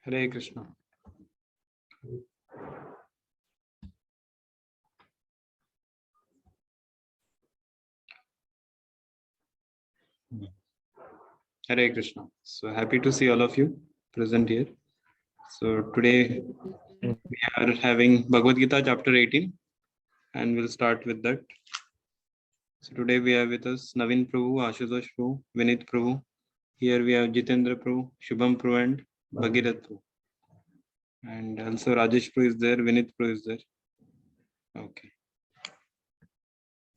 Hare Krishna. Hare Krishna. So happy to see all of you present here. So today we are having Bhagavad Gita chapter 18 and we'll start with that. So today we have with us Navin Prabhu, Ashutosh Prabhu, Vinit Prabhu. Here we have Jitendra Prabhu, Shubham Prabhu and Bhagirath Prabhu. And also Rajesh Prabhu is there, Vinit Prabhu is there. Okay.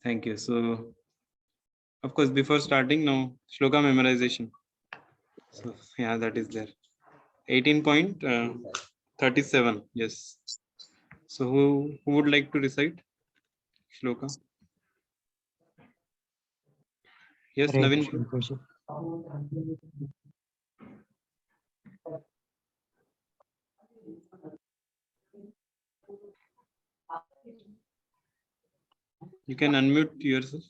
Thank you. So of course before starting now, shloka memorization. So yeah, that is there. 18.37. Yes. So who would like to recite shloka? Yes, Navin. You can unmute yourself.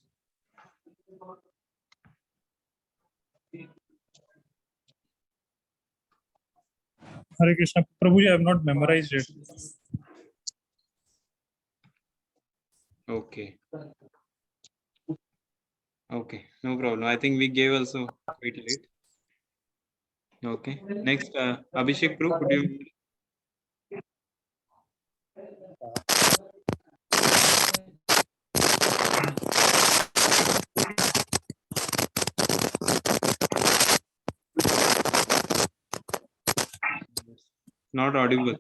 Hare Krishna. Prabhuji, I have not memorized it. Okay. Okay, no problem. I think we gave also quite late. Okay. Next, Abhishek Prabhu, could you? Not audible.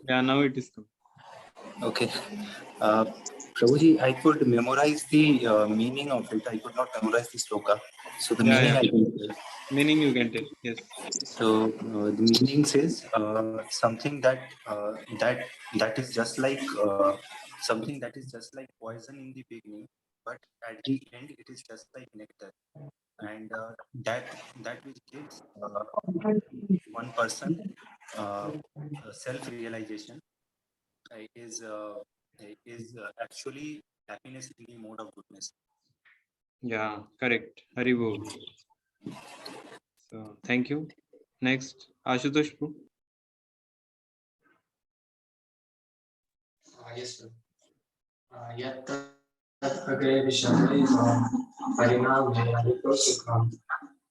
Yeah, now it is coming. Okay. Prabhuji, I could memorize the meaning of it. I could not memorize the sloka. So the meaning I can tell. Meaning you can tell. Yes. So the meaning says something that is just like poison in the beginning, but at the end it is just like nectar, and that which gives one person self-realization is actually happiness in the mode of goodness. Yeah, correct. Haribol. So thank you. Next, Ashutosh Prabhu. Yes, sir. Yat agre vishamri parinam hai amrito sukham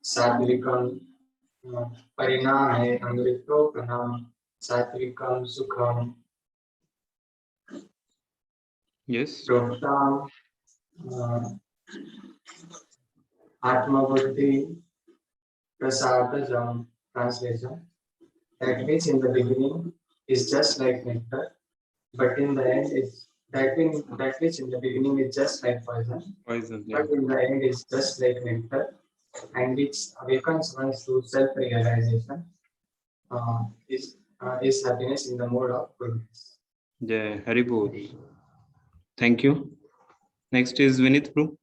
satvikam parinam hai amrito pranam satvikam sukham. Yes. Proktam Atma Buddhi Prasadajam. Translation: that which in the beginning is just like nectar, but in the end is that which in the beginning is just like poison, Yeah. but in the end is just like nectar, and which awakens one to self-realization, is happiness in the mode of goodness. Yeah, Haribol. Thank you. Next is Vinit Prabhu.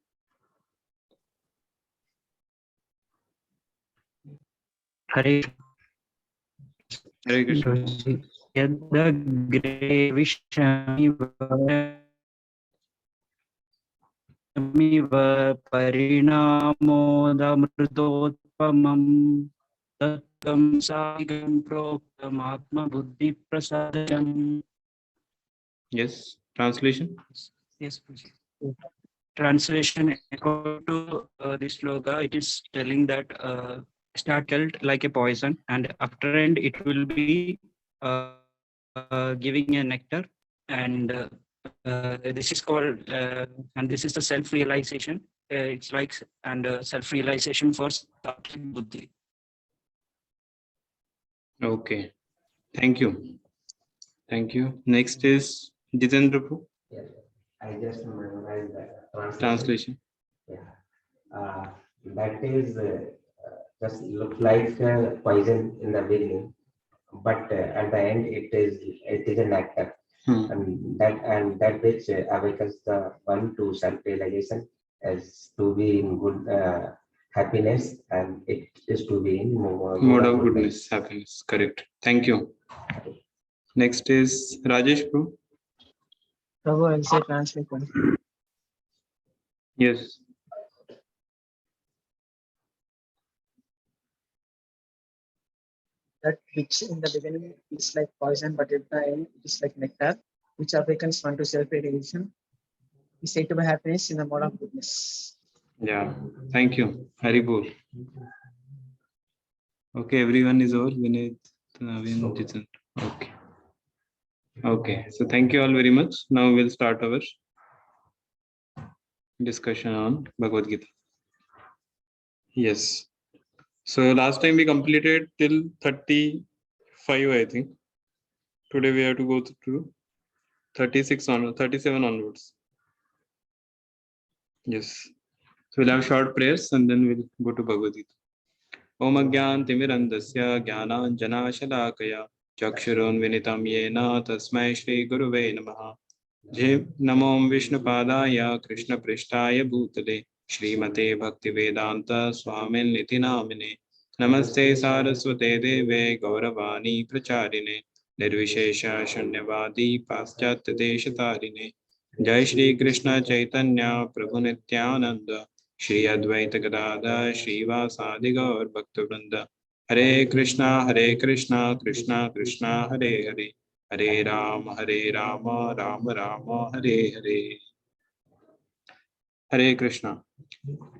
Hare Krishna. Yadagre vishamiva parinamodamritotpamam tattam sagam proktam atma buddhi prasadam. Yes. Translation. Yes, please. Translation according to this sloga, it is telling that start felt like a poison, and after end it will be giving a nectar, and this is called and this is the self-realization. It's like and self-realization for Sattvic Buddhi. Okay. Thank you. Thank you. Next is Jitendra Prabhu. Yes, I just memorized that Translation. Yeah, that is just look like poison in the beginning, but at the end it is a nectar, and that which awakens the one to self-realization as to be in good happiness, and it is to be in Mode of goodness, happiness. Correct. Thank you. Next is Rajesh Prabhu. Prabhu, I'll say translation. Yes. that which in the beginning is like poison, but at the end it is like nectar, which awakens one to self-realization, is said to be happiness in the mode of goodness. Yeah, thank you. Haribol. Okay, everyone is over. Vinay, Navin, Jitendra. Okay. Okay, so thank you all very much. Now we'll start our discussion on Bhagavad Gita. Yes. So last time we completed till 35, I think. Today we have to go to 36 on 37 onwards. Yes. So we'll have short prayers and then we'll go to Bhagavad Gita. Om Agyan Timirandasya Jnana Shalakaya Chakshurunvinitam Yena Tasmai Shri Guruve Namaha. Jai Namo Vishnu Padaya Krishna Prishtaya Bhutale Shrimate Bhaktivedanta Swamin Niti Namine Namaste Saraswate Deve Gauravani Pracharine Nirvishesha Shanyavadi Paschatya Deshatarine Jai Shri Krishna Chaitanya Prabhu Nityananda Shri Advaita Gadada Shri Vasadi Gaur Bhaktivinoda Hare Krishna Krishna Krishna Hare Hare Hare Rama, Rama Rama, Hare Hare. Hare Krishna.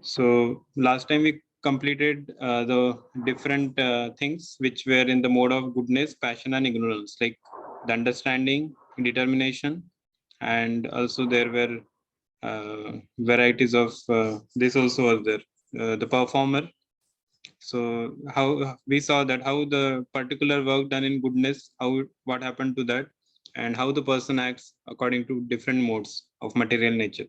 So last time we completed the different things which were in the mode of goodness, passion, and ignorance, like the understanding, determination, and also there were varieties of this also was there. The performer. So how we saw that how the particular work done in goodness, what happened to that, and how the person acts according to different modes of material nature.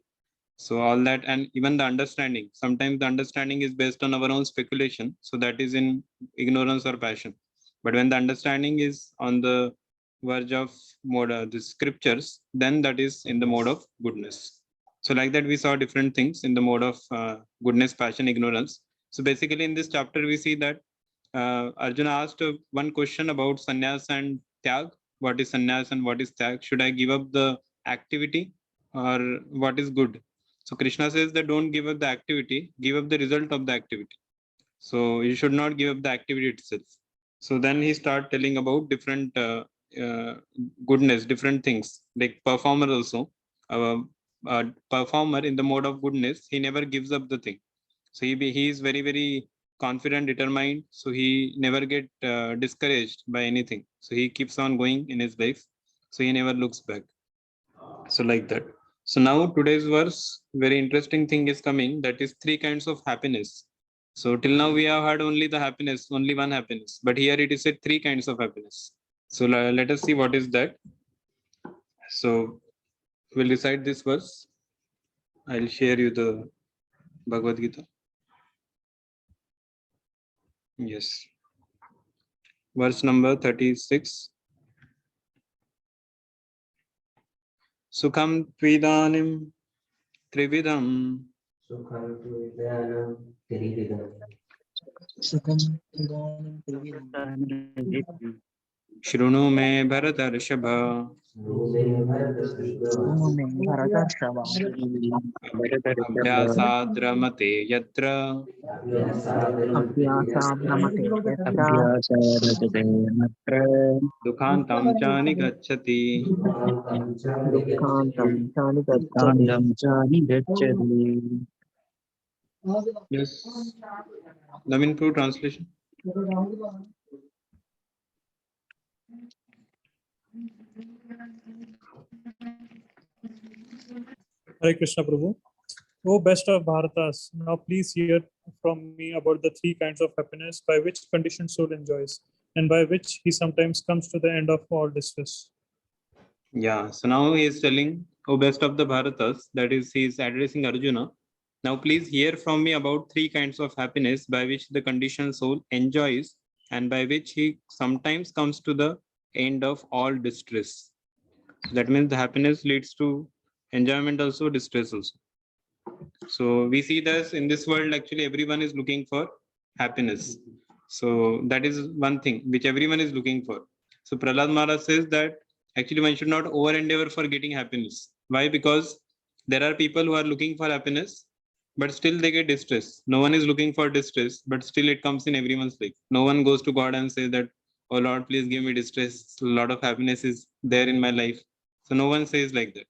So all that, and even the understanding. Sometimes the understanding is based on our own speculation. So that is in ignorance or passion. But when the understanding is on the verge of mode, the scriptures, then that is in the mode of goodness. So like that, we saw different things in the mode of goodness, passion, ignorance. So basically, in this chapter, we see that Arjuna asked one question about sannyas and tyag. What is sannyas and what is tyag? Should I give up the activity or what is good? So Krishna says that don't give up the activity, give up the result of the activity. So you should not give up the activity itself. So then he started telling about different goodness, different things like performer also. Performer in the mode of goodness, he never gives up the thing. So he is very, very confident, determined. So he never get discouraged by anything. So he keeps on going in his life. So he never looks back. So like that. So now today's verse, very interesting thing is coming. That is 3 kinds of happiness. So till now we have had only the happiness, only one happiness. But here it is said 3 kinds of happiness. So let us see what is that. So we'll recite this verse. I'll share you the Bhagavad Gita. Yes. Verse number 36. Sukham tvidanim trividam Sukham tu vidanam trividam. Sukham idanim trividam. Shrunu me Bharatarshava Nume bharatashva. Abhyasad yatra Abhyasadramate yatra. Dukhantam cha nigacchati. Dukhantam chani gacchati. Yes. Navin Prabhu translation. Hare Krishna Prabhu. O best of Bharatas, now please hear from me about the 3 kinds of happiness by which conditioned soul enjoys, and by which he sometimes comes to the end of all distress. Yeah. So now he is telling, O best of the Bharatas, that is, he is addressing Arjuna. Now please hear from me about 3 kinds of happiness by which the conditioned soul enjoys and by which he sometimes comes to the end of all distress. So that means the happiness leads to enjoyment also, distress also. So we see this in this world, actually everyone is looking for happiness. So that is one thing which everyone is looking for. So Prahlad Maharaj says that actually one should not over endeavor for getting happiness. Why? Because there are people who are looking for happiness, but still they get distress. No one is looking for distress, but still it comes in everyone's life. No one goes to God and says that oh Lord, please give me distress. A lot of happiness is there in my life. So no one says like that.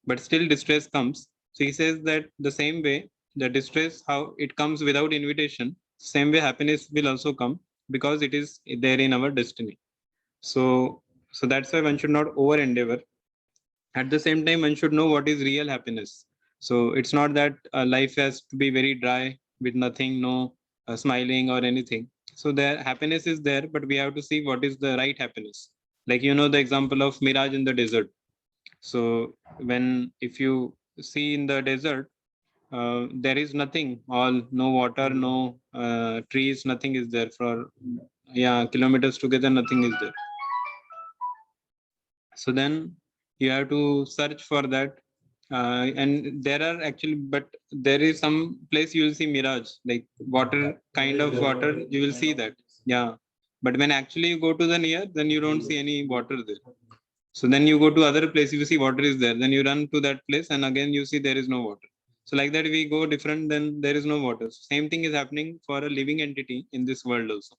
But still distress comes. So he says that the same way, the distress, how it comes without invitation, same way happiness will also come because it is there in our destiny. So that's why one should not over endeavor. At the same time, one should know what is real happiness. So it's not that life has to be very dry with nothing, no smiling or anything. So there happiness is there, but we have to see what is the right happiness. Like the example of mirage in the desert. So when if you see in the desert, there is nothing, all no water, no trees, nothing is there for kilometers together, nothing is there. So then you have to search for that, and there are actually, but there is some place you will see mirage, like water, kind of water you will see that, yeah. But when actually you go to the near, then you don't see any water there. So then you go to other place, you see water is there, then you run to that place and again you see there is no water. So like that we go different, then there is no water. So same thing is happening for a living entity in this world also.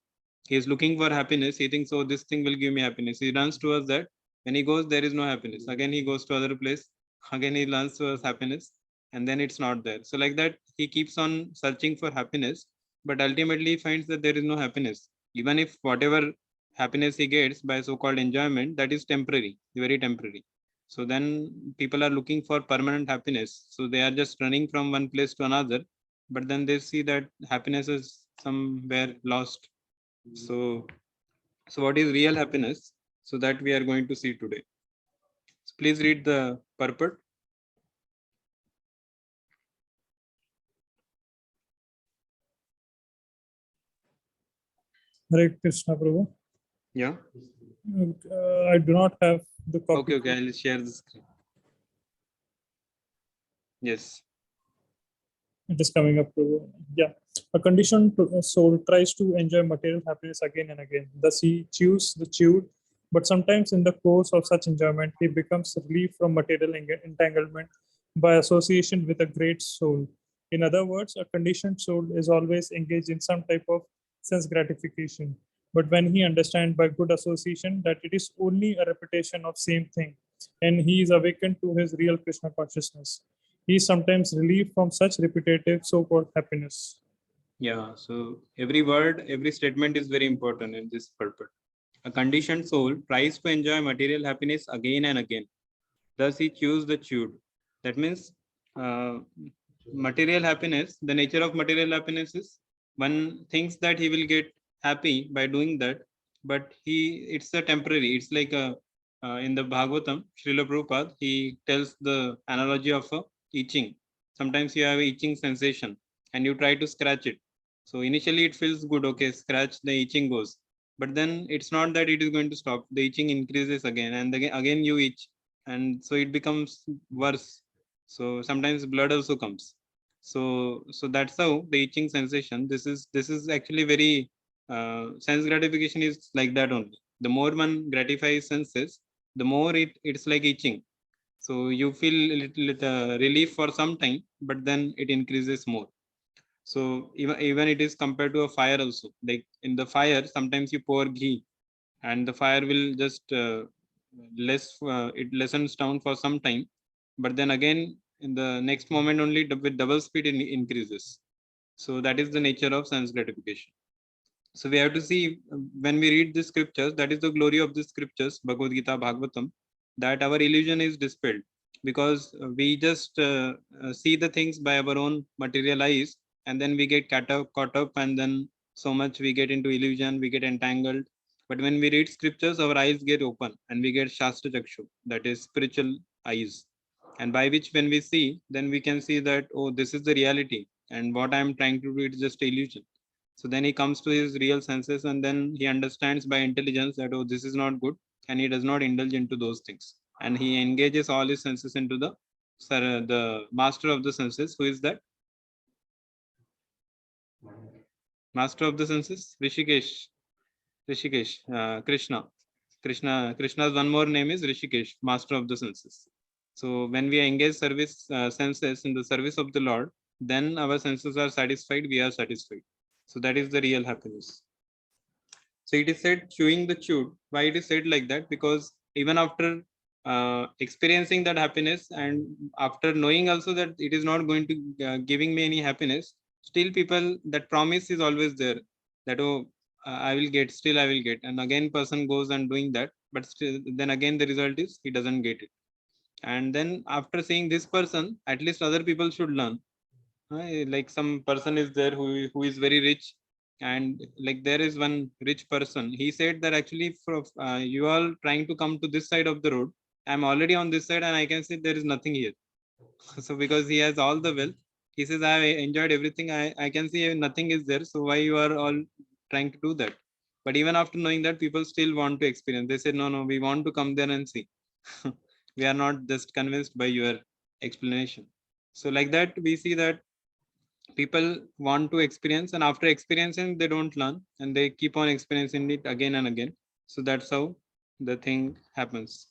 He is looking for happiness, he thinks, oh, this thing will give me happiness, he runs towards that. When he goes, there is no happiness, again he goes to other place, again he learns towards happiness, and then it's not there. So like that he keeps on searching for happiness, but ultimately he finds that there is no happiness. Even if whatever happiness he gets by so-called enjoyment, that is temporary, very temporary. So then people are looking for permanent happiness, so they are just running from one place to another, but then they see that happiness is somewhere lost. So what is real happiness? So that we are going to see today. So please read the purport. Hare Krishna, Prabhu. Yeah. I do not have the copy. Okay, I'll share the screen. Yes. It is coming up, Prabhu. Yeah. A conditioned soul tries to enjoy material happiness again and again. Thus, he chews the chewed, but sometimes in the course of such enjoyment, he becomes relieved from material entanglement by association with a great soul. In other words, a conditioned soul is always engaged in some type of sense gratification. But when he understands by good association that it is only a repetition of same thing, and he is awakened to his real Krishna consciousness, he is sometimes relieved from such repetitive so-called happiness. Yeah. So every word, every statement is very important in this purport. A conditioned soul tries to enjoy material happiness again and again. Thus, he chews the chewed. That means material happiness, the nature of material happiness is one thinks that he will get happy by doing that, but it's a temporary. It's like in the Bhagavatam, Srila Prabhupada, he tells the analogy of itching. Sometimes you have itching sensation and you try to scratch it. So initially it feels good, okay, scratch, the itching goes. But then it's not that it is going to stop. The itching increases again and again you itch, and so it becomes worse. So sometimes blood also comes. So that's how the itching sensation. This is actually very sense gratification is like that only. The more one gratifies senses, the more it's like itching. So you feel a little relief for some time, but then it increases more. So even it is compared to a fire also. Like in the fire, sometimes you pour ghee, and the fire will just it lessens down for some time, but then again in the next moment only with double speed it increases. So that is the nature of sense gratification. So we have to see when we read the scriptures, that is the glory of the scriptures, Bhagavad Gita, Bhagavatam, that our illusion is dispelled, because we just see the things by our own material eyes, and then we get caught up, and then so much we get into illusion, we get entangled. But when we read scriptures, our eyes get open and we get Shastra Chakshu, that is spiritual eyes. And by which when we see, then we can see that, oh, this is the reality, and what I am trying to do is just illusion. So then he comes to his real senses, and then he understands by intelligence that, oh, this is not good, and he does not indulge into those things. And he engages all his senses into the master of the senses. Who is that? Master of the senses? Rishikesh. Krishna's one more name is Rishikesh, master of the senses. So when we engage senses in the service of the Lord, then our senses are satisfied, we are satisfied. So that is the real happiness. So it is said chewing the chewed. Why it is said like that? Because even after experiencing that happiness and after knowing also that it is not going to giving me any happiness, still people, that promise is always there, that oh, I will get, still I will get, and again person goes and doing that, but still then again the result is he doesn't get it. And then after seeing this person, at least other people should learn. Like some person is there who is very rich, and like there is one rich person. He said that actually for you all trying to come to this side of the road, I'm already on this side and I can see there is nothing here. So because he has all the wealth, he says I enjoyed everything. I can see nothing is there. So why you are all trying to do that? But even after knowing that, people still want to experience. They said no, we want to come there and see. We are not just convinced by your explanation. So like that we see that people want to experience, and after experiencing they don't learn and they keep on experiencing it again and again. So that's how the thing happens.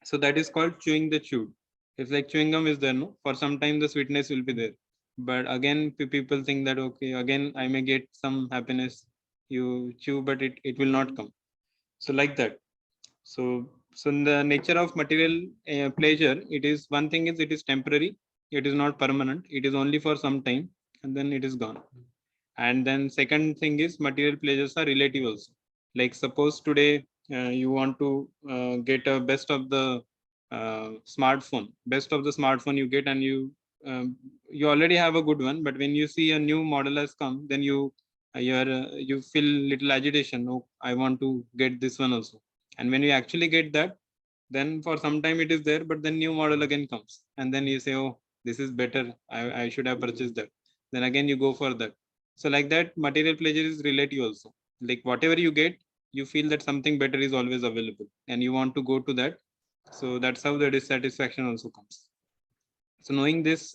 So that is called chewing the chewed. It's like chewing gum is there, no, for some time the sweetness will be there, but again people think that okay, again I may get some happiness. You chew but it will not come. So like that. So in the nature of material pleasure, it is one thing is it is temporary, it is not permanent, it is only for some time and then it is gone. And then second thing is material pleasures are relative also. Like suppose today you want to get a best of the smartphone you get, and you already have a good one, but when you see a new model has come, then you feel little agitation. Oh, I want to get this one also. And when you actually get that, then for some time it is there, but then new model again comes and then you say, oh, this is better, I should have purchased that. Then again you go for that. So like that material pleasure is relative also. Like whatever you get, you feel that something better is always available and you want to go to that. So that's how the dissatisfaction also comes. So knowing this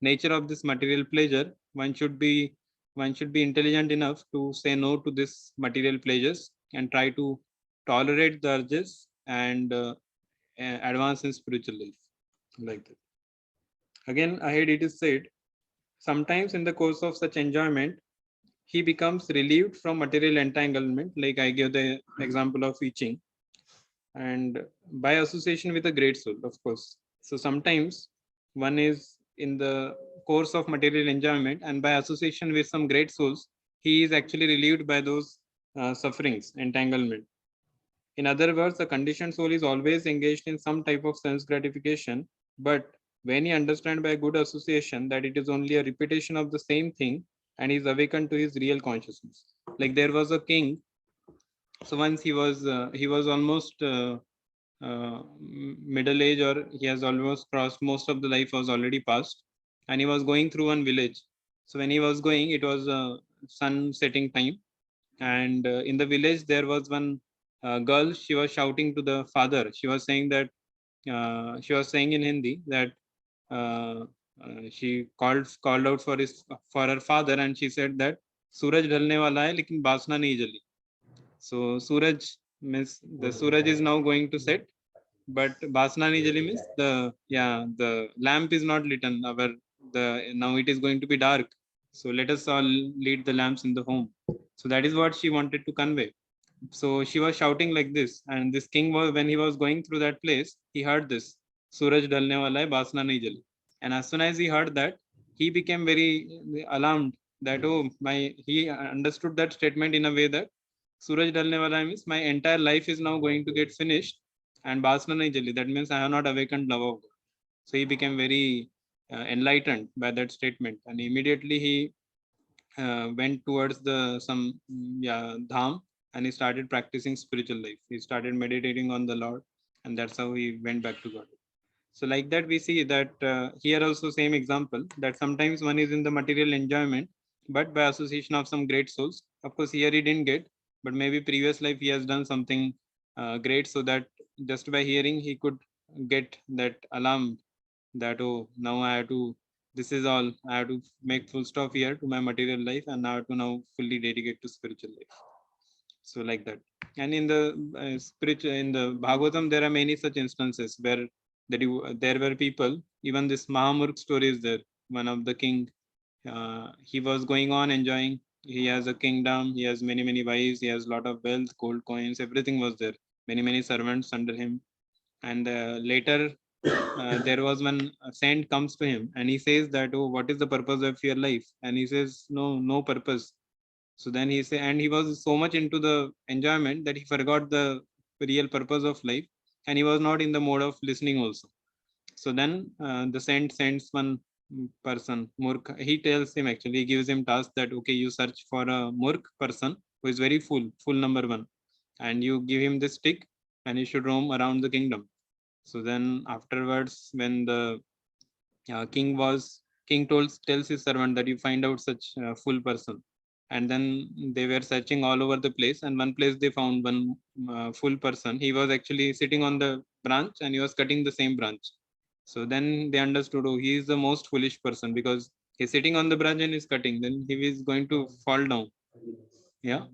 nature of this material pleasure, one should be intelligent enough to say no to this material pleasures and try to tolerate the urges and advance in spiritual life. Like that. Again ahead it is said, sometimes in the course of such enjoyment he becomes relieved from material entanglement, like I gave the example of itching, and by association with a great soul, of course. So sometimes one is in the course of material enjoyment, and by association with some great souls, he is actually relieved by those sufferings, entanglement. In other words, the conditioned soul is always engaged in some type of sense gratification, but when he understands by good association that it is only a repetition of the same thing, and he is awakened to his real consciousness. Like there was a king. So once he was almost middle age, or he has almost crossed, most of the life was already passed, and he was going through one village. So when he was going, it was sun setting time, and in the village there was one girl. She was shouting to the father. She was saying that she was saying in Hindi that uh, she called out for her father, and she said that सूरज ढलने वाला है लेकिन बासना नहीं जली. So Suraj means the Suraj is now going to set, but Basna Nijali means the lamp is not lit on our the now it is going to be dark. So let us all light the lamps in the home. So that is what she wanted to convey. So she was shouting like this, and this king was, when he was going through that place, he heard this Suraj dalne wala hai, Basna nahi jali. And as soon as he heard that, he became very alarmed that oh my, he understood that statement in a way that Suraj dalne wala hai means my entire life is now going to get finished, and Basna nahi jali, that means I have not awakened love of God. So he became very enlightened by that statement, and immediately he went towards the some dham, and he started practicing spiritual life. He started meditating on the Lord, and that's how he went back to God. So like that we see that here also same example, that sometimes one is in the material enjoyment, but by association of some great souls. Of course here he didn't get, but maybe previous life he has done something great, so that just by hearing he could get that alarm that oh, now I have to, this is all, I have to make full stop here to my material life, and now to now fully dedicate to spiritual life. So like that. And in the spiritual, in the Bhagavatam there are many such instances where there were people. Even this Mahamurk story is there. One of the king, he was going on enjoying He has a kingdom, he has many wives, he has a lot of wealth, gold coins, everything was there. Many servants under him. And later there was one saint comes to him and he says that, oh, what is the purpose of your life? And he says, no purpose. So then he say, and he was so much into the enjoyment that he forgot the real purpose of life, and he was not in the mode of listening also. So then the saint sends one person, Murk. He tells him, actually, he gives him task that, okay, you search for a Murk person who is very full number one, and you give him this stick, and he should roam around the kingdom. So then afterwards, when the king tells his servant that you find out such full person, and then they were searching all over the place, and one place they found one full person. He was actually sitting on the branch and he was cutting the same branch. So then they understood, oh, he is the most foolish person, because he's sitting on the branch and is cutting, then he is going to fall down. Yeah,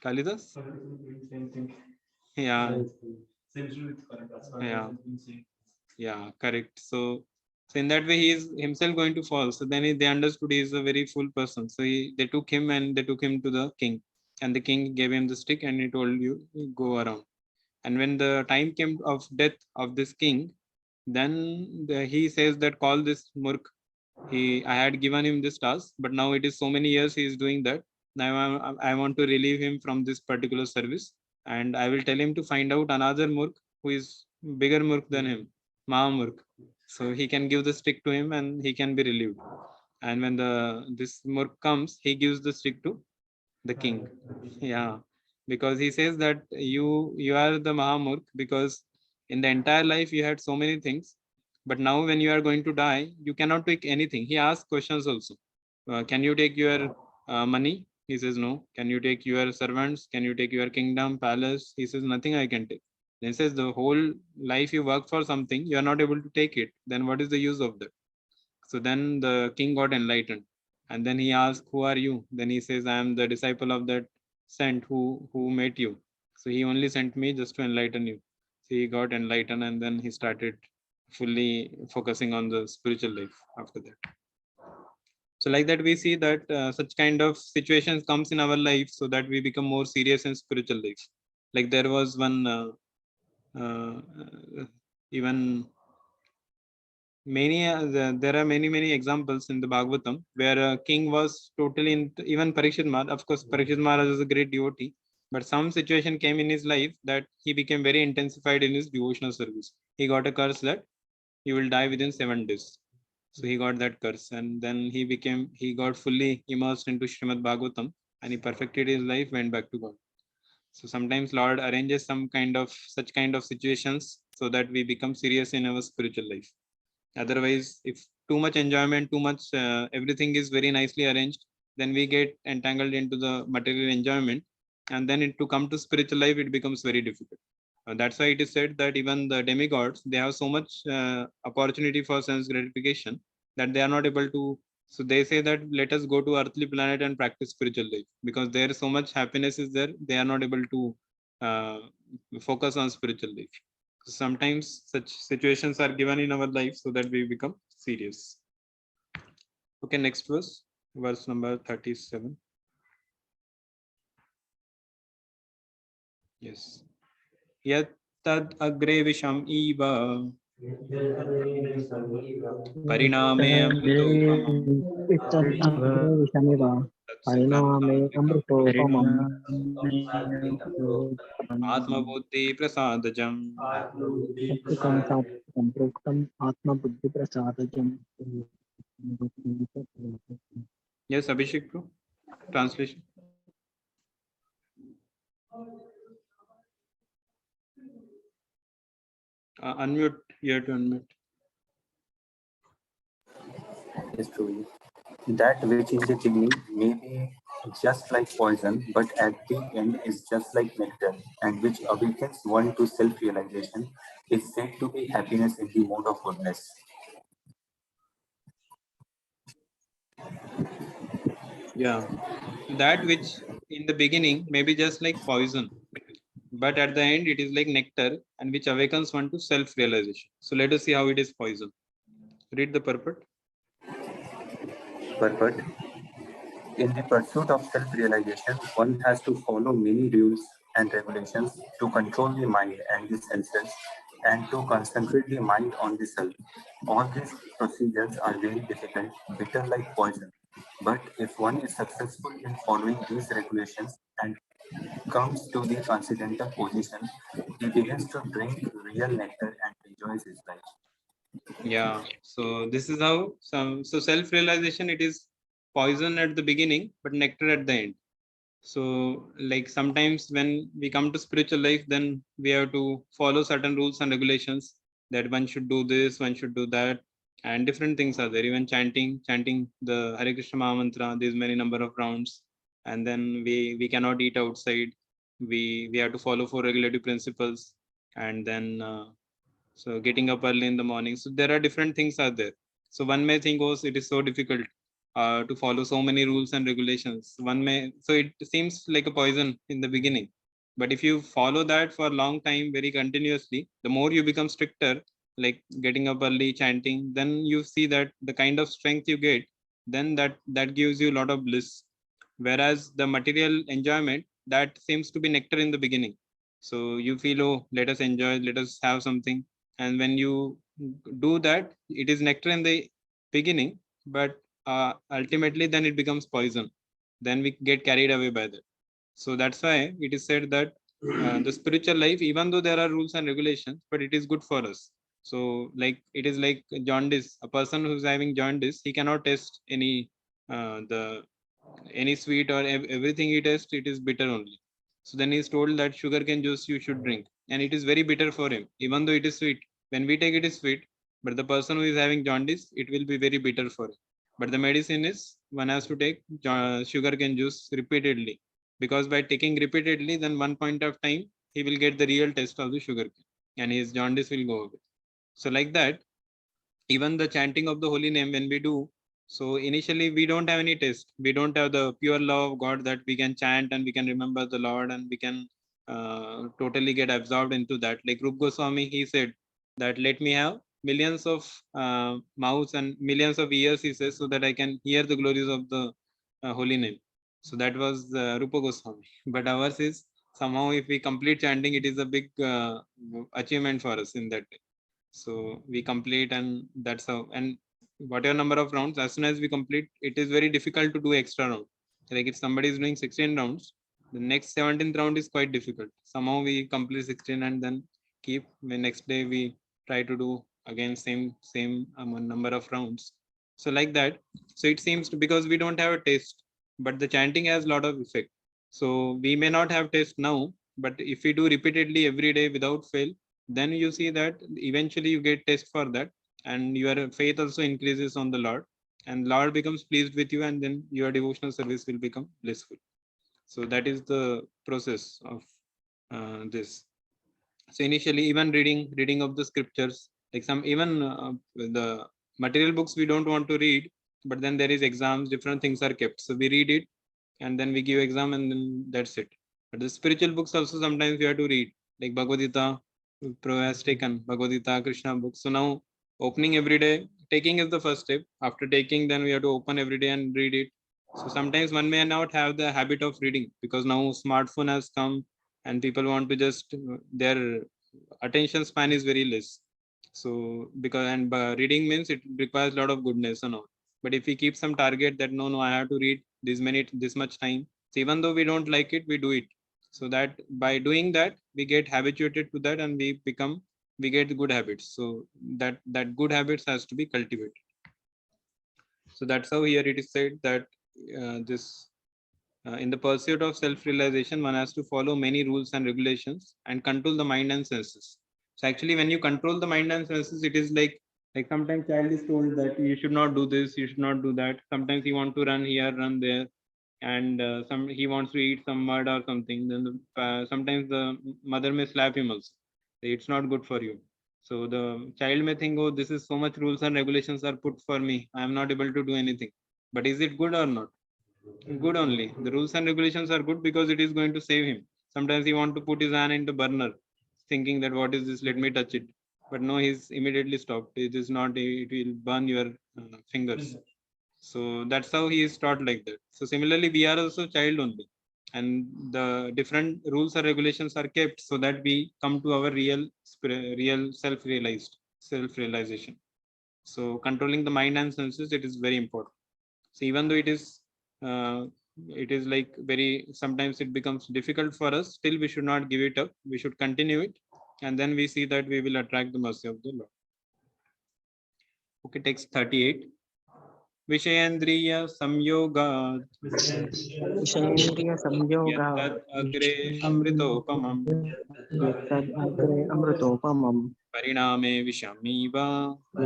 Kalidas. Yeah, yeah, correct. So in that way, he is himself going to fall. So then they understood he is a very full person. So they took him and they took him to the king, and the king gave him the stick and he told you go around. And when the time came of death of this king, then he says that call this Murk. I had given him this task, but now it is so many years he is doing that. Now I want to relieve him from this particular service, and I will tell him to find out another Murk who is bigger Murk than him, Mahamurk. So he can give the stick to him and he can be relieved. And when this Murk comes, he gives the stick to the king. Yeah, because he says that you are the Mahamurk, because in the entire life you had so many things, but now when you are going to die, you cannot take anything. He asks questions also. Can you take your money? He says no. Can you take your servants? Can you take your kingdom, palace? He says nothing I can take. Then he says the whole life you work for something, you are not able to take it, then what is the use of that? So then the king got enlightened, and then he asked, who are you? Then he says, I am the disciple of that saint who met you. So he only sent me just to enlighten you. So he got enlightened, and then he started fully focusing on the spiritual life after that. So like that, we see that such kind of situations comes in our life so that we become more serious in spiritual life. Like there was one even many there are many examples in the Bhagavatam where a king was totally in, even Parikshit Maharaj. Of course, Parikshit Maharaj is a great devotee, but some situation came in his life that he became very intensified in his devotional service. He got a curse that he will die within 7 days. So he got that curse, and then he got fully immersed into Srimad Bhagavatam, and he perfected his life, went back to God. So sometimes Lord arranges such kind of situations so that we become serious in our spiritual life. Otherwise, if too much enjoyment, too much everything is very nicely arranged, then we get entangled into the material enjoyment, and then to come to spiritual life, it becomes very difficult. That's why it is said that even the demigods, they have so much opportunity for sense gratification that they are not able to. So they say that let us go to earthly planet and practice spiritual life, because there is so much happiness is there, they are not able to uh, focus on spiritual life. Sometimes such situations are given in our life so that we become serious. Okay, next verse number 37. Yes. Yat tad agre visham eva pariname amritopamam विषमिव परिणामे अमृतोपमम् आत्मबुद्धि प्रसादजम. प्रस्तुतं सात्विकं प्रोक्तम् आत्मबुद्धिप्रसादजम्. Yes, Abhishek bro. Translation. Unmute. You have to unmute. Yes, truly. That which is the beginning may be just like poison, but at the end is just like nectar, and which awakens one to self-realization is said to be happiness in the mode of goodness. Yeah, that which in the beginning may be just like poison, but at the end it is like nectar, and which awakens one to self-realization. So let us see how it is poison. Read the purport. Purport. In the pursuit of self-realization, one has to follow many rules and regulations to control the mind and the senses and to concentrate the mind on the self. All these procedures are very difficult, bitter like poison. But if one is successful in following these regulations and comes to the transcendental position, he begins to drink real nectar and enjoys his life. Yeah. So this is how so self-realization, it is poison at the beginning, but nectar at the end. So like sometimes when we come to spiritual life, then we have to follow certain rules and regulations that one should do this, one should do that, and different things are there. Even chanting the Hare Krishna Maha Mantra, there's many number of rounds, and then we cannot eat outside. We have to follow 4 regulative principles, and then so getting up early in the morning. So there are different things are there. So one may think, oh, it is so difficult to follow so many rules and regulations. One may, so it seems like a poison in the beginning. But if you follow that for a long time, very continuously, the more you become stricter, like getting up early, chanting, then you see that the kind of strength you get, then that gives you a lot of bliss. Whereas the material enjoyment, that seems to be nectar in the beginning. So you feel, oh, let us enjoy, let us have something, and when you do that, it is nectar in the beginning, but ultimately then it becomes poison. Then we get carried away by that. So that's why it is said that the spiritual life, even though there are rules and regulations, but it is good for us. So like it is like jaundice. A person who's having jaundice, he cannot taste the any sweet or everything he tastes, it is bitter only. So then he's told that sugarcane juice you should drink, and it is very bitter for him, even though it is sweet. When we take it is sweet, but the person who is having jaundice, it will be very bitter for him. But the medicine is one has to take sugarcane juice repeatedly, because by taking repeatedly, then one point of time he will get the real taste of the sugarcane, and his jaundice will go away. So like that, even the chanting of the holy name when we do, so initially we don't have any taste, we don't have the pure love of God that we can chant and we can remember the Lord and we can totally get absorbed into that. Like Rup Goswami, he said that let me have millions of mouths and millions of ears, he says, so that I can hear the glories of the holy name. So that was Rupa Goswami. But ours is somehow, if we complete chanting, it is a big achievement for us in that. So we complete, and that's how. And whatever number of rounds, as soon as we complete, it is very difficult to do extra round. Like if somebody is doing 16 rounds, the next 17th round is quite difficult. Somehow we complete 16 and then keep the next day we try to do again same number of rounds. So like that. So it seems to, because we don't have a taste, but the chanting has a lot of effect. So we may not have taste now, but if we do repeatedly every day without fail, then you see that eventually you get taste for that, and your faith also increases on the Lord, and Lord becomes pleased with you, and then your devotional service will become blissful. So that is the process of this. So initially, even reading of the scriptures, like some even the material books we don't want to read, but then there is exams, different things are kept, so we read it and then we give exam, and then that's it. But the spiritual books also sometimes we have to read, like Bhagavad Gita. Pro has taken Bhagavad Gita, Krishna book. So now opening every day, taking is the first step. After taking, then we have to open every day and read it. So sometimes one may not have the habit of reading, because now smartphone has come and people want to just their attention span is very less. So because, and reading means it requires a lot of goodness and all. But if we keep some target that no, I have to read this much time, so even though we don't like it, we do it. So that by doing that, we get habituated to that, and we get good habits. So that good habits has to be cultivated. So that's how here it is said that this in the pursuit of self-realization, one has to follow many rules and regulations and control the mind and senses. So actually, when you control the mind and senses, it is like sometimes child is told that you should not do this, you should not do that. Sometimes he wants to run here, run there, and some he wants to eat some mud or something. Then sometimes the mother may slap him also. Say, it's not good for you. So the child may think, oh, this is so much rules and regulations are put for me. I am not able to do anything. But is it good or not? Good only. The rules and regulations are good because it is going to save him. Sometimes he want to put his hand into burner, thinking that what is this? Let me touch it. But no, he's immediately stopped. It is not. It will burn your fingers. So that's how he is taught like that. So similarly, we are also child only, and the different rules or regulations are kept so that we come to our real self-realization. So controlling the mind and senses, it is very important. So even though it is like very, sometimes it becomes difficult for us, still we should not give it up. We should continue it, and then we see that we will attract the mercy of the Lord. Okay, text 38. विषयेन्द्रिय संयोगात् विषयेन्द्रिय संयोगात् अग्रे अमृतोपमम् यत्तदग्रे अमृतोपमम् परिणामे विषमीव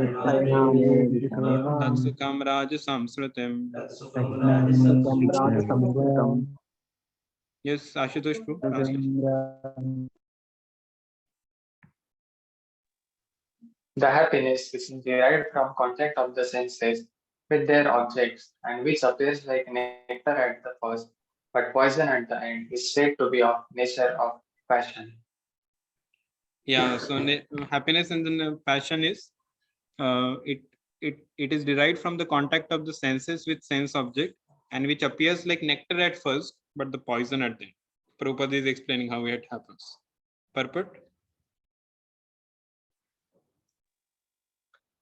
यत्परिणामे विषमेव तत्सुखं राजसंस्मृतिम्. तत्सुखं राजसंस्कृतम्. Yes, Ashutosh, bro, translation. The happiness which is derived from contact of the senses with their objects and which appears like nectar at the first but poison at the end is said to be of nature of passion. Yeah, so happiness and then passion is it is derived from the contact of the senses with sense object, and which appears like nectar at first but the poison at the end. Prabhupada is explaining how it happens. Purport.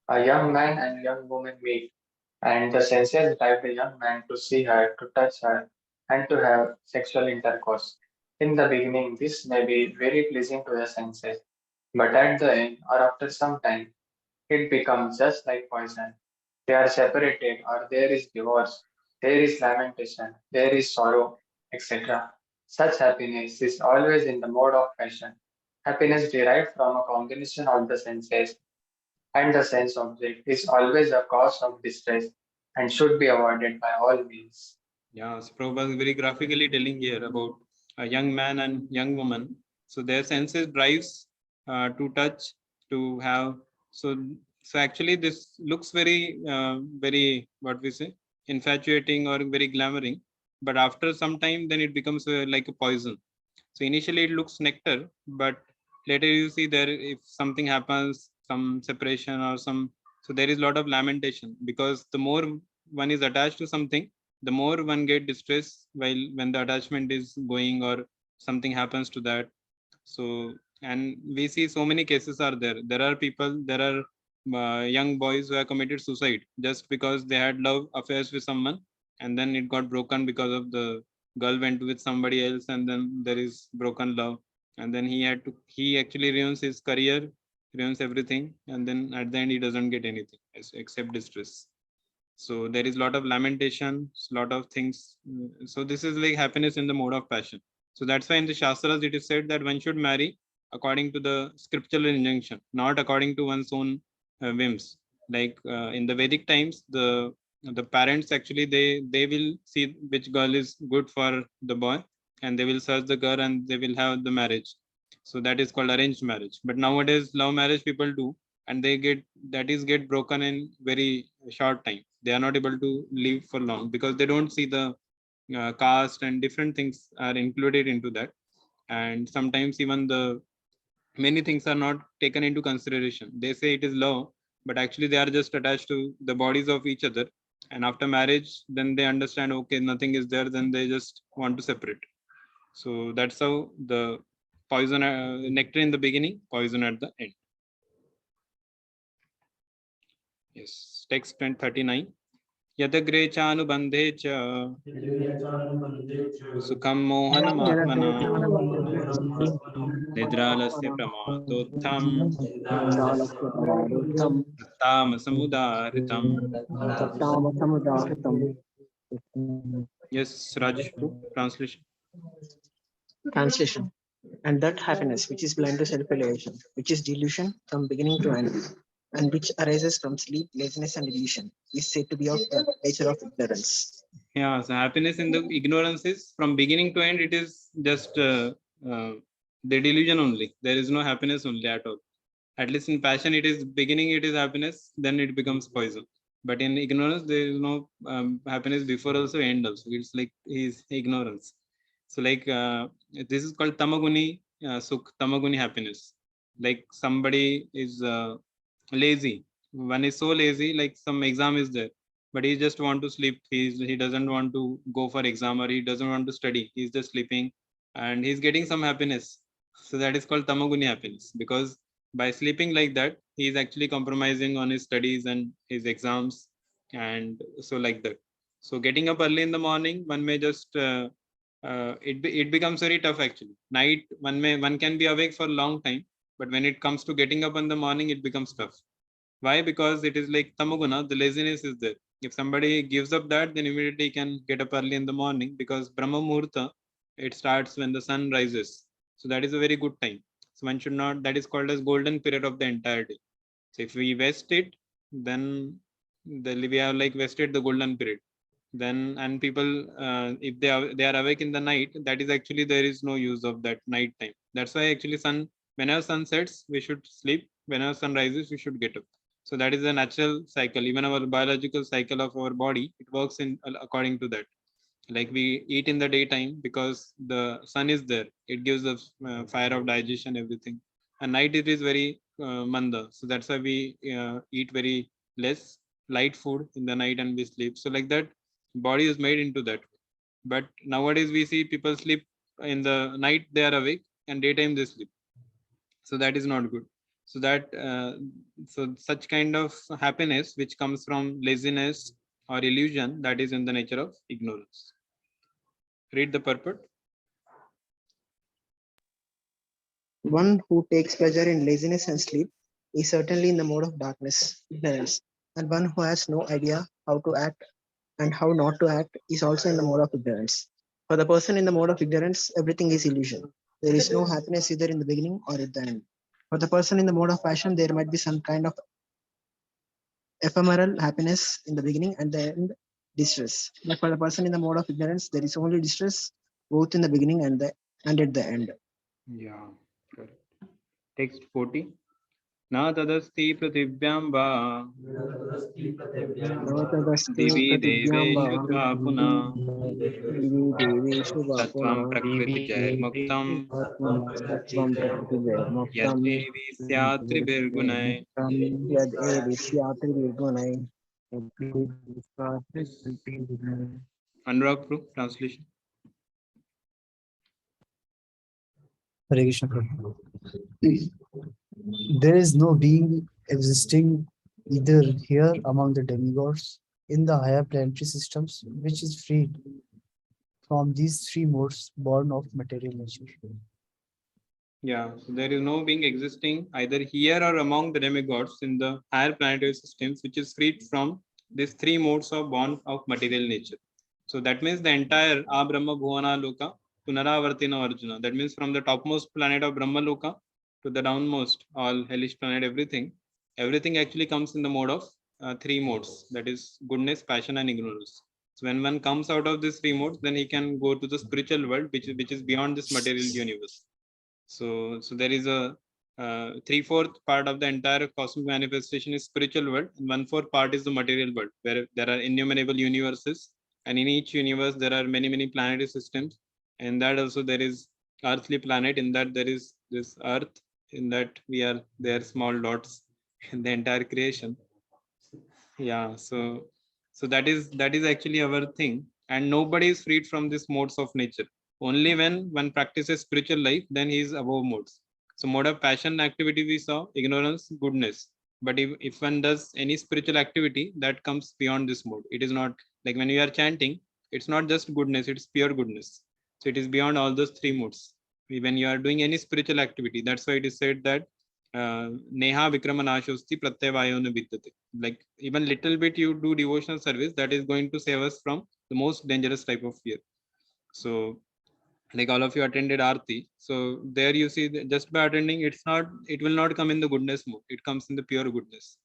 A young man and young woman meet, and the senses drive the young man to see her, to touch her, and to have sexual intercourse. In the beginning, this may be very pleasing to the senses, but at the end, or after some time, it becomes just like poison. They are separated, or there is divorce, there is lamentation, there is sorrow, etc. Such happiness is always in the mode of passion. Happiness derived from a combination of the senses and the sense object is always a cause of distress and should be avoided by all means. Yeah, so Prabhupada is very graphically telling here about a young man and young woman. So their senses drives to touch, to have. So actually, this looks very what we say, infatuating or very glamoring. But after some time, then it becomes like a poison. So initially it looks nectar, but later you see there, if something happens, some separation or some, so there is a lot of lamentation, because the more one is attached to something, the more one get distressed while when the attachment is going or something happens to that. So, and we see so many cases are there. There are people, there are young boys who have committed suicide just because they had love affairs with someone, and then it got broken because of the girl went with somebody else, and then there is broken love, and then he actually ruins his career, ruins everything, and then at the end he doesn't get anything except distress. So there is a lot of lamentation, lot of things. So this is like happiness in the mode of passion. So that's why in the Shastras it is said that one should marry according to the scriptural injunction, not according to one's own whims. Like in the Vedic times, the parents actually they will see which girl is good for the boy, and they will search the girl and they will have the marriage. So that is called arranged marriage. But nowadays love marriage people do, and they get broken in very short time. They are not able to live for long because they don't see the caste and different things are included into that. And sometimes even the many things are not taken into consideration. They say it is love, but actually they are just attached to the bodies of each other, and after marriage then they understand, okay, nothing is there, then they just want to separate. So that's how the poison, nectar in the beginning, poison at the end. Yes, text 39. यदग्रे चानुबन्धे च सुखं मोहनमात्मना निद्रालस्य प्रमादोत्थं तामसमुदाहृतम्. Yes, Rajesh, translation. Translation. And that happiness which is blind to self-realization, which is delusion from beginning to end, and which arises from sleep, laziness, and illusion, is said to be of the nature of ignorance. Yeah, so happiness in the ignorance is from beginning to end, it is just the delusion only. There is no happiness only at all. At least in passion, it is beginning, it is happiness, then it becomes poison. But in ignorance, there is no happiness before also, end also. It's like his ignorance. So like this is called tamaguni sukh, tamaguni happiness. Like somebody is lazy. One is so lazy, like some exam is there, but he just want to sleep. He doesn't want to go for exam, or he doesn't want to study. He's just sleeping, and he's getting some happiness. So that is called tamoguni happiness, because by sleeping like that, he is actually compromising on his studies and his exams, and so like that. So getting up early in the morning, one may just it becomes very tough actually. Night, one can be awake for a long time, but when it comes to getting up in the morning, it becomes tough. Why? Because it is like tamoguna, the laziness is there. If somebody gives up that, then immediately he can get up early in the morning, because Brahma Muhurta, it starts when the sun rises. So that is a very good time. So one should not, that is called as golden period of the entire day. So if we waste it, then we have like wasted the golden period. Then, and people, if they are awake in the night, that is actually, there is no use of that night time. That's why actually whenever sun sets, we should sleep. Whenever sun rises, we should get up. So that is a natural cycle. Even our biological cycle of our body, it works in according to that. Like we eat in the daytime because the sun is there. It gives us fire of digestion, everything. And night it is very manda. So that's why we eat very less light food in the night and we sleep. So like that, body is made into that. But nowadays we see people sleep in the night, they are awake, and daytime they sleep. So that is not good. So that so such kind of happiness which comes from laziness or illusion, that is in the nature of ignorance. Read the purport. One who takes pleasure in laziness and sleep is certainly in the mode of darkness, ignorance, and one who has no idea how to act and how not to act is also in the mode of ignorance. For the person in the mode of ignorance, everything is illusion. There is no happiness either in the beginning or at the end. For the person in the mode of passion, there might be some kind of ephemeral happiness in the beginning and the end distress. But for the person in the mode of ignorance, there is only distress both in the beginning and at the end. Yeah, correct. Text 40. Na tadasti pratibhyam va divi deveshu dva puna sattvam prakriti jairmuktam yad evi syat tribhirgunai. Anurag Prabhu, translation. Hare Krishna Prabhu. There is no being existing either here among the demigods in the higher planetary systems which is freed from these three modes born of material nature. Yeah, so there is no being existing either here or among the demigods in the higher planetary systems which is freed from these three modes of born of material nature. So that means the entire Brahma Bhuvana Loka Punaravartina Arjuna. That means from the topmost planet of Brahma Loka to the downmost, all hellish planet, everything actually comes in the mode of three modes. That is goodness, passion, and ignorance. So when one comes out of these three modes, then he can go to the spiritual world, which is beyond this material universe. So there is a 3/4 part of the entire cosmic manifestation is spiritual world, and 1/4 part is the material world, where there are innumerable universes, and in each universe there are many planetary systems. And that also there is earthly planet, in that there is this earth, in that we are there small dots in the entire creation. Yeah, so that is actually our thing, and nobody is freed from these modes of nature. Only when one practices spiritual life, then he is above modes. So mode of passion activity we saw, ignorance, goodness. But if one does any spiritual activity, that comes beyond this mode. It is not like when you are chanting, it's not just goodness, it's pure goodness. So it is beyond all those three modes. When you are doing any spiritual activity, that's why it is said that neha vikramanashosti pratyavayona vidyate. Like even little bit you do devotional service, that is going to save us from the most dangerous type of fear. So like all of you attended Aarti. So there you see just by attending, it will not come in the goodness mode. It comes in the pure goodness.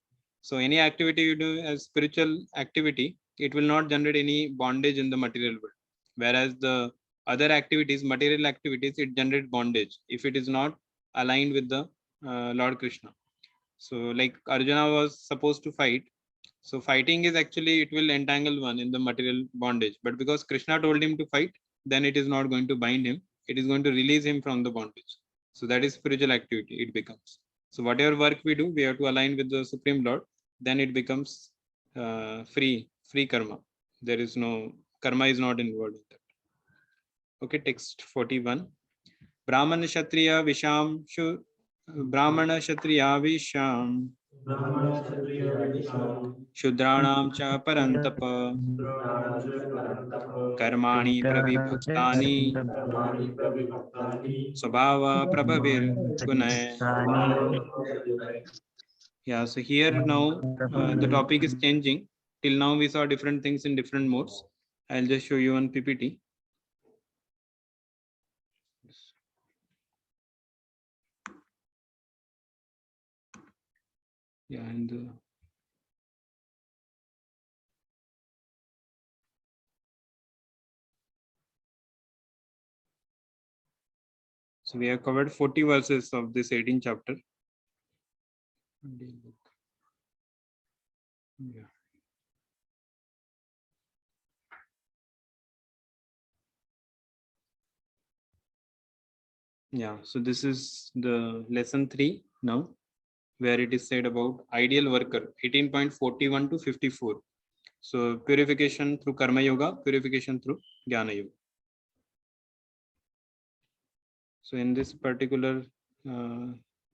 So any activity you do as spiritual activity, it will not generate any bondage in the material world. Whereas the other activities, material activities, it generates bondage if it is not aligned with the Lord Krishna. So like Arjuna was supposed to fight. So fighting is actually, it will entangle one in the material bondage. But because Krishna told him to fight, then it is not going to bind him. It is going to release him from the bondage. So that is spiritual activity, it becomes. So whatever work we do, we have to align with the Supreme Lord. Then it becomes free free karma. There is no karma is not involved in that. Okay, text 41. Brahmana Kshatriya Visham Brahmana Kshatriya Visham Shudranam cha parantapa Karmani prabhibhaktani Swabhava prabhavir gunay. Yeah, so here now the topic is changing. Till now we saw different things in different modes. I'll just show you on PPT. Yeah, and so we have covered 40 verses of this 18th chapter. Yeah. Yeah, so this is the lesson 3 now, where it is said about ideal worker, 18.41 to 54. So purification through karma yoga, purification through jnana yoga. So in this particular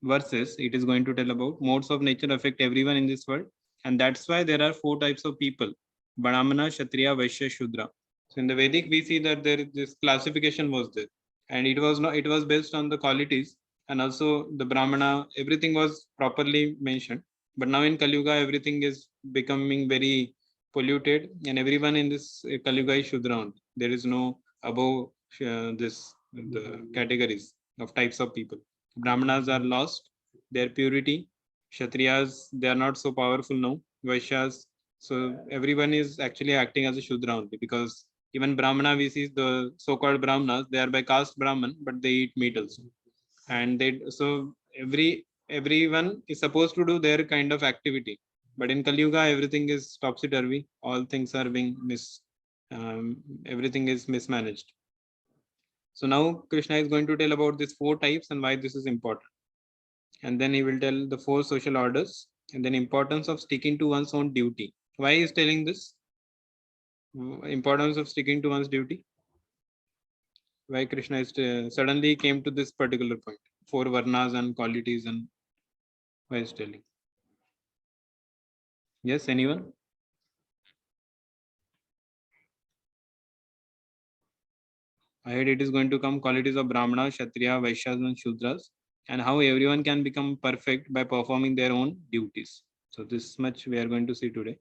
verses, it is going to tell about modes of nature affect everyone in this world, and that's why there are 4 types of people: Brahmana, Kshatriya, Vaishya, Shudra. So in the Vedic, we see that there this classification was there, and it was not. It was based on the qualities, and also the Brahmana. Everything was properly mentioned. But now in Kali Yuga, everything is becoming very polluted, and everyone in this Kali Yuga is Shudra. There is no above the categories of types of people. Brahmanas are lost their purity. Kshatriyas, they are not so powerful now. Vaishyas, so everyone is actually acting as a Shudra only, because even Brahmana, we see the so-called Brahmanas, they are by caste Brahman, but they eat meat also. And everyone is supposed to do their kind of activity. But in Kali Yuga, everything is topsy-turvy. All things are being everything is mismanaged. So now Krishna is going to tell about these 4 types and why this is important. And then he will tell the 4 social orders, and then importance of sticking to one's own duty. Why he is telling this? Importance of sticking to one's duty. Why Krishna is suddenly came to this particular point. 4 varnas and qualities, and why is telling. Yes, anyone? Ahead it is going to come qualities of Brahmana, Kshatriya, Vaishyas and Shudras, and how everyone can become perfect by performing their own duties. So this much we are going to see today.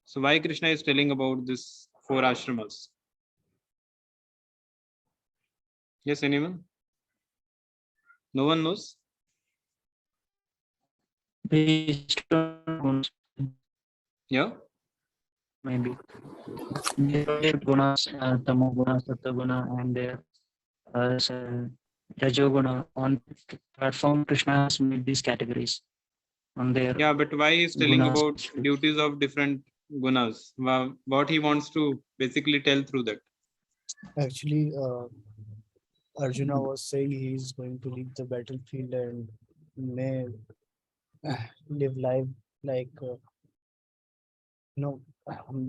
So why Krishna is telling about this 4 ashramas? Yes, anyone? No one knows? Based on Yeah? maybe gunas, tamoguna, sataguna, and rajoguna. On platform, Krishna has made these categories on their. Yeah, but why is telling gunas. about duties of different gunas? What he wants to basically tell through that? Actually, Arjuna was saying he is going to leave the battlefield and may live life like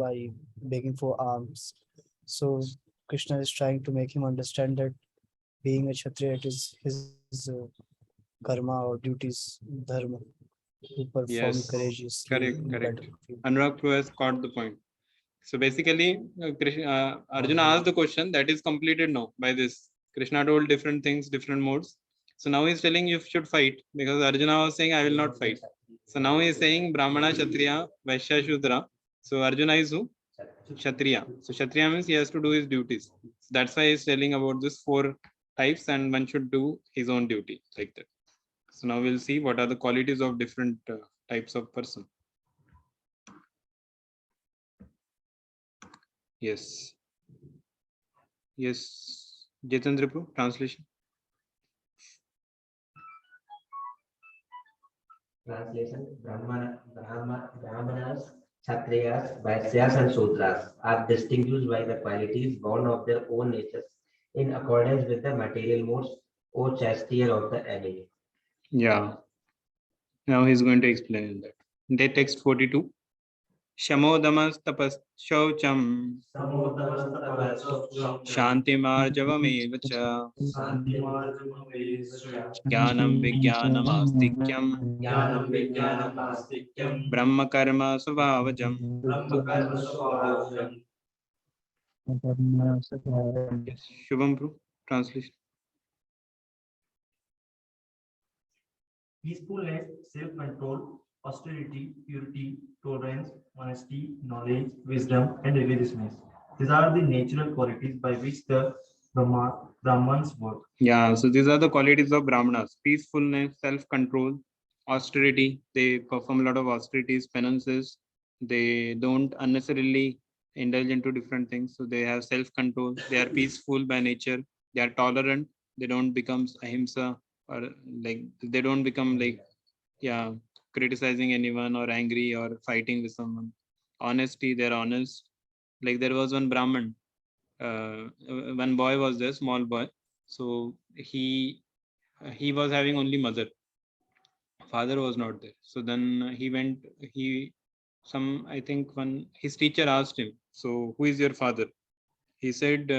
by begging for alms. So Krishna is trying to make him understand that being a Kshatriya, it is his karma or duties, dharma, to perform Yes, courageously correct, in the correct. battlefield. Anurag Prabhu has caught the point. So basically, Arjuna asked the question that is completed now by this. Krishna told different things, different modes. So now he's telling you should fight, because Arjuna was saying, I will not fight. So now he's saying Brahmana, Kshatriya, Vaishya, Shudra. So Arjuna is who? Kshatriya. So Kshatriya means he has to do his duties. So that's why he's telling about this 4 types, and one should do his own duty like that. So now we'll see what are the qualities of different types of person. Yes. Yes. Jitendra, translation. Translation: Brahmanas, Kshatriyas, Vaisyas, and Shudras are distinguished by the qualities born of their own natures in accordance with the material modes or chastity of the enemy. Yeah. Now he's going to explain that. They text 42. शमोदमस्तपश्चौचम् शान्तिमार्जवमेव च ज्ञानं विज्ञानमास्तिक्यं ब्रह्मकर्म स्वभावजम्. Yes. Shubham Prabhu, translation. Peacefulness, self-control, austerity, purity, tolerance, honesty, knowledge, wisdom, and religiousness. These are the natural qualities by which the Brahmans work. Yeah, so these are the qualities of Brahmanas: peacefulness, self-control, austerity. They perform a lot of austerities, penances. They don't unnecessarily indulge into different things. So they have self-control. They are peaceful by nature. They are tolerant. They don't become ahimsa, or like they don't become like, yeah, criticizing anyone or angry or fighting with someone. Honesty, they're honest. Like there was one Brahman, one boy was there, small boy. So he was having only mother. Father was not there. So then he went, I think when his teacher asked him, so who is your father? He said,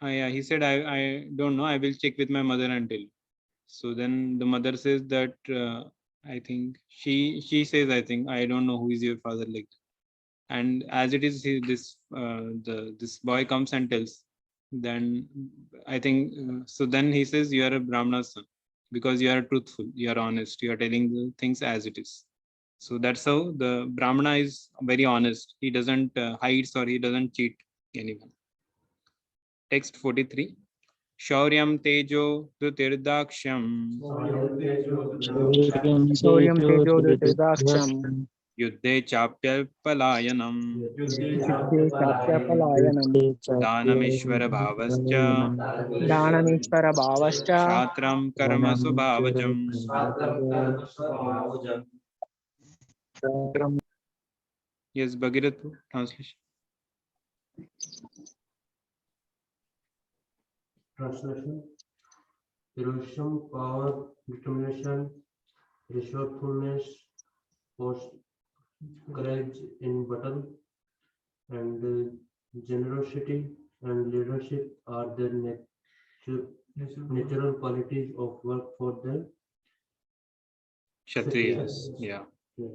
he said, I don't know, I will check with my mother and tell you. So then the mother says that, I think she says, I think, I don't know who is your father, like. And as it is, this boy comes and tells. Then I think, so then he says, you are a Brahmana's son because you are truthful, you are honest, you are telling the things as it is. So that's how the Brahmana is very honest. He doesn't hides or he doesn't cheat anyone. Text 43. Shauryam tejo dutirdakshyam Soryam tejo dhritarashtam yuddhe chapyalpalayanam yuddhe chapyapalayanam दानमेश्वर भावश्च dhanameshvara bhavascha क्षात्रं कर्म स्वभावजम्. Yes, Bhagirath, translation. Translation: Heroism, power, determination, resourcefulness, courage in battle, and generosity and leadership are the natural qualities of work for the Kshatriyas. Yeah. Yes.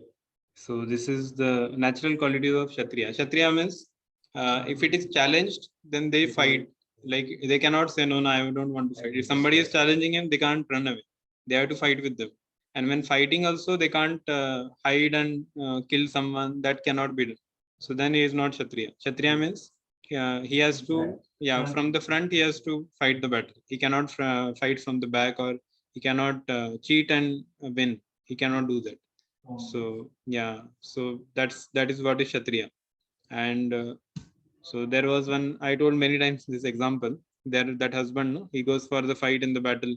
So this is the natural qualities of Kshatriya. Kshatriya means, if it is challenged, then they fight. Like they cannot say, no, I don't want to fight. If somebody is challenging him, they can't run away. They have to fight with them. And when fighting also, they can't hide and kill someone. That cannot be done. So then he is not Kshatriya. Kshatriya means, he has to, from the front, he has to fight the battle. He cannot fight from the back, or he cannot cheat and win. He cannot do that. So so that is what is Kshatriya. And so there was one, I told many times this example. There, that husband, no, he goes for the fight in the battle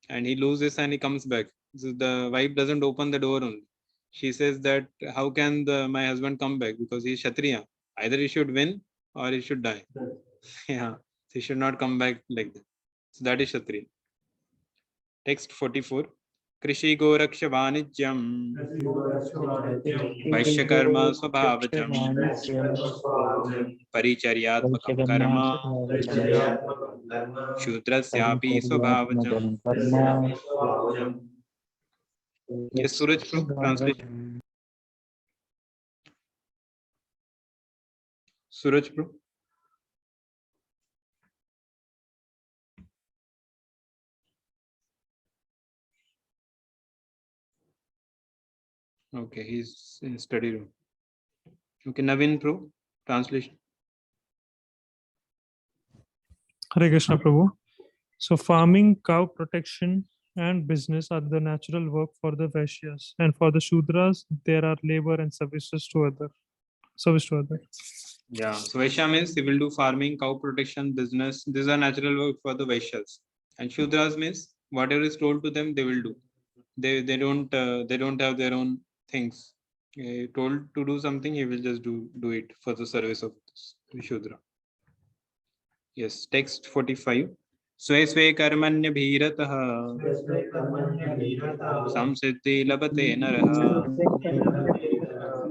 and he loses and he comes back. So the wife doesn't open the door only. She says that, how can my husband come back? Because he is Kshatriya. Either he should win or he should die. Yeah, he should not come back like that. So that is Kshatriya. Text 44. Krishi Goraksh Vanijyam Vaishyakarma Swabhavajam Paricharyatmakam Karma Shudrasyapi Swabhavajam. Yes, Suraj Prabhu, translation. Suraj Prabhu. Okay, he's in study room. Okay, Navin Prabhu, translation. Hare Krishna Prabhu. So farming, cow protection, and business are the natural work for the Vaishyas, and for the Shudras, there are labor and service to other. Yeah, so Vaishya means he will do farming, cow protection, business. These are natural work for the Vaishyas. And Shudras means whatever is told to them, they will do. They don't have their own things. Told to do something, he will just do it for the service of the Shudra. Yes, text 45. स्वे स्वे कर्मण्य भीरतः संसिद्धि लभते नरः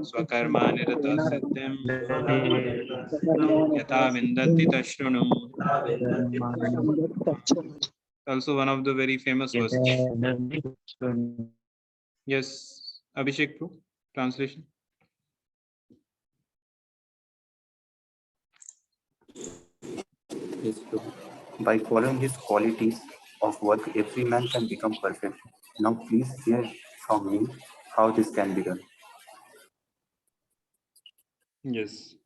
स्वकर्मा निरतः सिद्धिं यथा विन्दति तच्छृणु. Also one of the very famous verses. Yes, Abhishek Bro, translation. Yes, true. By following his qualities of work, every man can become perfect. Now, please hear from me how this can be done. Yes,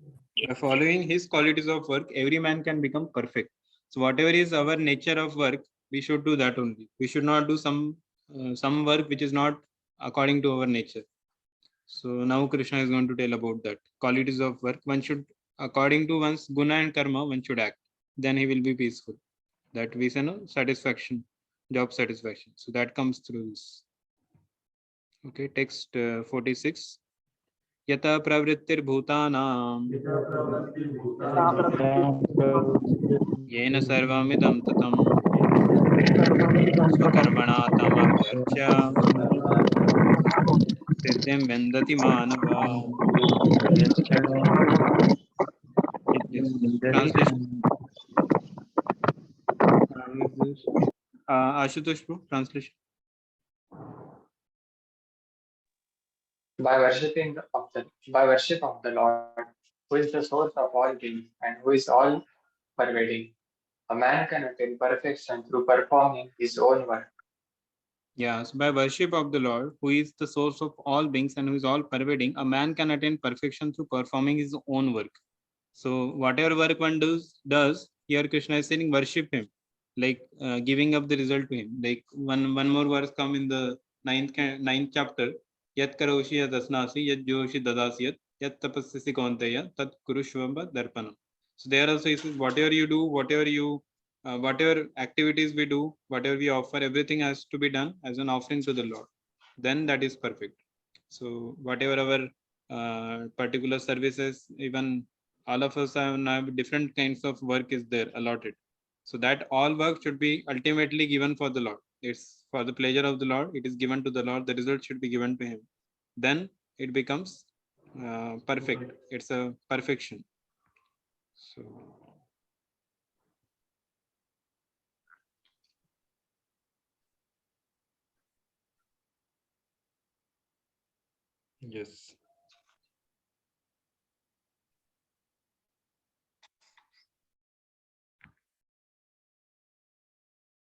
by following his qualities of work, every man can become perfect. So whatever is our nature of work, we should do that only. We should not do some work which is not according to our nature. So now Krishna is going to tell about that qualities of work. One should, according to one's guna and karma, one should act. Then he will be peaceful. That we say no satisfaction, job satisfaction. So that comes through this. Okay, text 46. Yata pravrittir bhutanaam yena sarvamidam tatam swakarmana tamabhyarcha siddhim vendati manava. Yes. Translation. Who is this? Ashutosh Bro, translation. By worship of the Lord, who is the source of all beings and who is all pervading, a man can attain perfection through performing his own work. Yeah, so by worship of the Lord, who is the source of all beings and who is all pervading, a man can attain perfection through performing his own work. So whatever work one does, here Krishna is saying worship him, like giving up the result to him. Like one more verse come in the ninth chapter. Yat karoshi yat asnasi yat joshi dadasi yat tapassisi kaunteya tat kurushvamba darpanam. So there also he says whatever you do, whatever activities we do, whatever we offer, everything has to be done as an offering to the Lord. Then that is perfect. So whatever our particular services, even all of us have different kinds of work is there allotted. So that all work should be ultimately given for the Lord. It's for the pleasure of the Lord. It is given to the Lord. The result should be given to him. Then it becomes perfect. It's a perfection. So yes.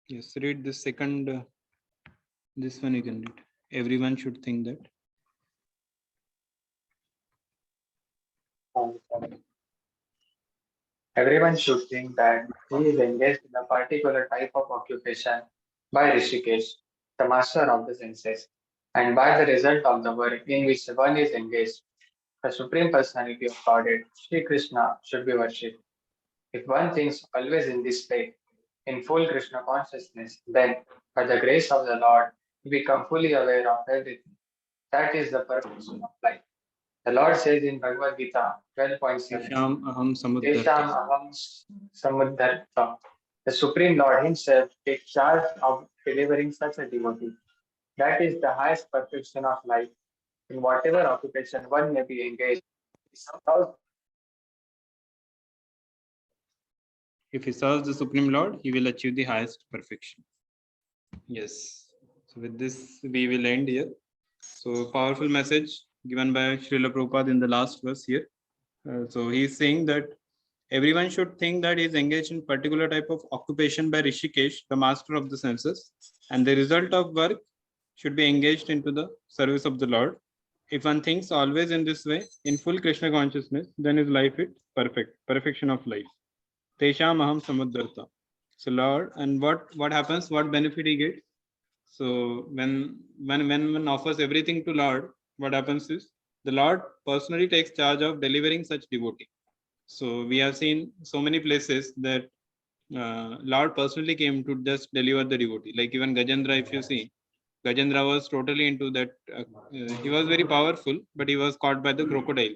Yes, read the second. This one you can read. Everyone should think that. Everyone should think that he is engaged in a particular type of occupation by Rishikesh, the master of the senses, and by the result of the work in which one is engaged, the Supreme Personality of Godhead, Sri Krishna, should be worshipped. If one thinks always in this way, in full Krishna consciousness, then, by the grace of the Lord, he becomes fully aware of everything. That is the perfection of life. The Lord says in Bhagavad Gita 12.7, Tesham aham Tesham samudharta. aham samudharta. The Supreme Lord Himself takes charge of delivering such a devotee. That is the highest perfection of life. In whatever occupation one may be engaged, If he serves the Supreme Lord, he will achieve the highest perfection. Yes. So with this, we will end here. So powerful message given by Srila Prabhupada in the last verse here. So he is saying that everyone should think that he is engaged in particular type of occupation by Rishikesh, the master of the senses, and the result of work should be engaged into the service of the Lord. If one thinks always in this way, in full Krishna consciousness, then his life is perfect, perfection of life. Tesham aham samudharta. So Lord, and what happens? What benefit he gets? So when one offers everything to Lord, what happens is the Lord personally takes charge of delivering such devotee. So we have seen so many places that Lord personally came to just deliver the devotee. Like even Gajendra, if you see, Gajendra was totally into that. He was very powerful, but he was caught by the crocodile,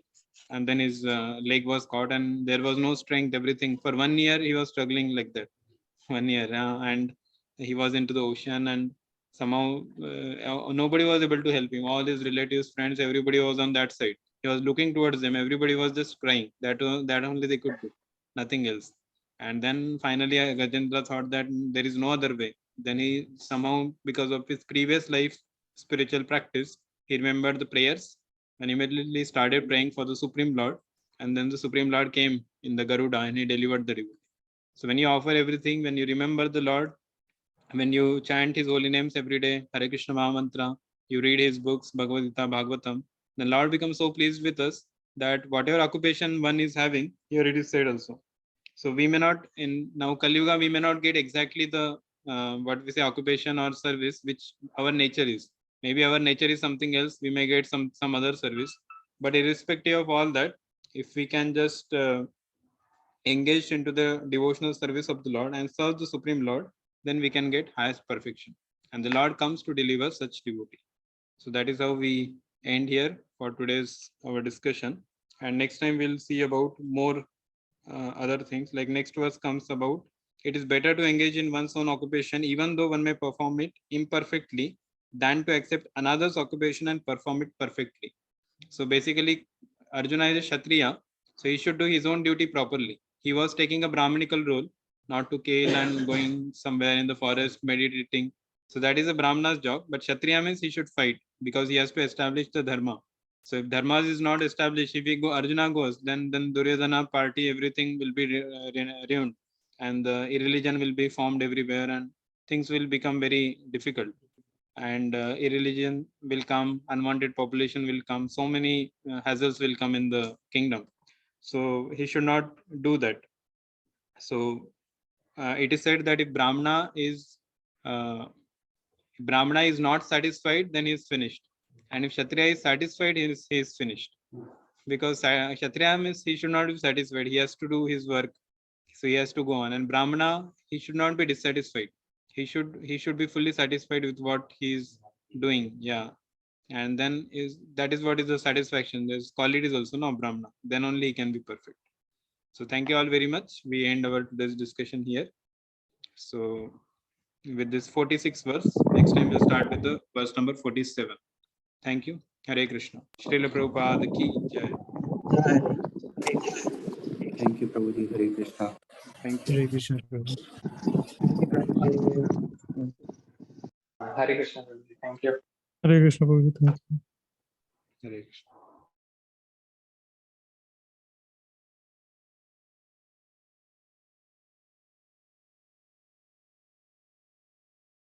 and then his leg was caught, and there was no strength. Everything for 1 year he was struggling like that. 1 year, and he was into the ocean, and somehow nobody was able to help him. All his relatives, friends, everybody was on that side, He was looking towards them. Everybody was just crying. That only they could do, nothing else. And then finally Gajendra thought that there is no other way. Then he somehow, because of his previous life spiritual practice, he remembered the prayers and immediately started praying for the Supreme Lord. And then the Supreme Lord came in the Garuda and he delivered the devotee. So when you offer everything, when you remember the Lord, when you chant his holy names every day, Hare Krishna Mahamantra, you read his books, Bhagavad Gita, Bhagavatam, the Lord becomes so pleased with us that whatever occupation one is having, here it is said also. So we may not, in now Kali Yuga, we may not get exactly the what we say occupation or service which our nature is. Maybe our nature is something else. We may get some other service. But irrespective of all that, if we can just engage into the devotional service of the Lord and serve the Supreme Lord, then we can get highest perfection. And the Lord comes to deliver such devotee. So that is how we end here for today's our discussion. And next time we'll see about more other things. Like next verse comes about, it is better to engage in one's own occupation, even though one may perform it imperfectly, than to accept another's occupation and perform it perfectly. So basically, Arjuna is a Kshatriya, so he should do his own duty properly. He was taking a Brahmanical role, not to kill and going somewhere in the forest meditating. So that is a Brahmana's job. But Kshatriya means he should fight because he has to establish the dharma. So if dharma is not established, if Arjuna goes, then Duryodhana party, everything will be ruined, and the irreligion will be formed everywhere, and things will become very difficult. And irreligion will come, unwanted population will come, so many hazards will come in the kingdom. So he should not do that. So it is said that if Brahmana is not satisfied, then he is finished. And if Kshatriya is satisfied, he is finished. Because Kshatriya means he should not be satisfied. He has to do his work. So he has to go on. And Brahmana, he should not be dissatisfied. He should be fully satisfied with what he is doing. Yeah. And then that is what is the satisfaction. There's qualities also, no Brahmana. Then only he can be perfect. So thank you all very much. We end our today's discussion here. So with this 46th verse, next time we'll start with the verse number 47. Thank you. Hare Krishna. Srila Prabhupada ki jai. Thank you, Prabhuji. Hare Krishna. Thank you. Hare Krishna Prabhu. Hare Krishna. Thank you. Hare Krishna, Prabhu. Thank you. Hare Krishna.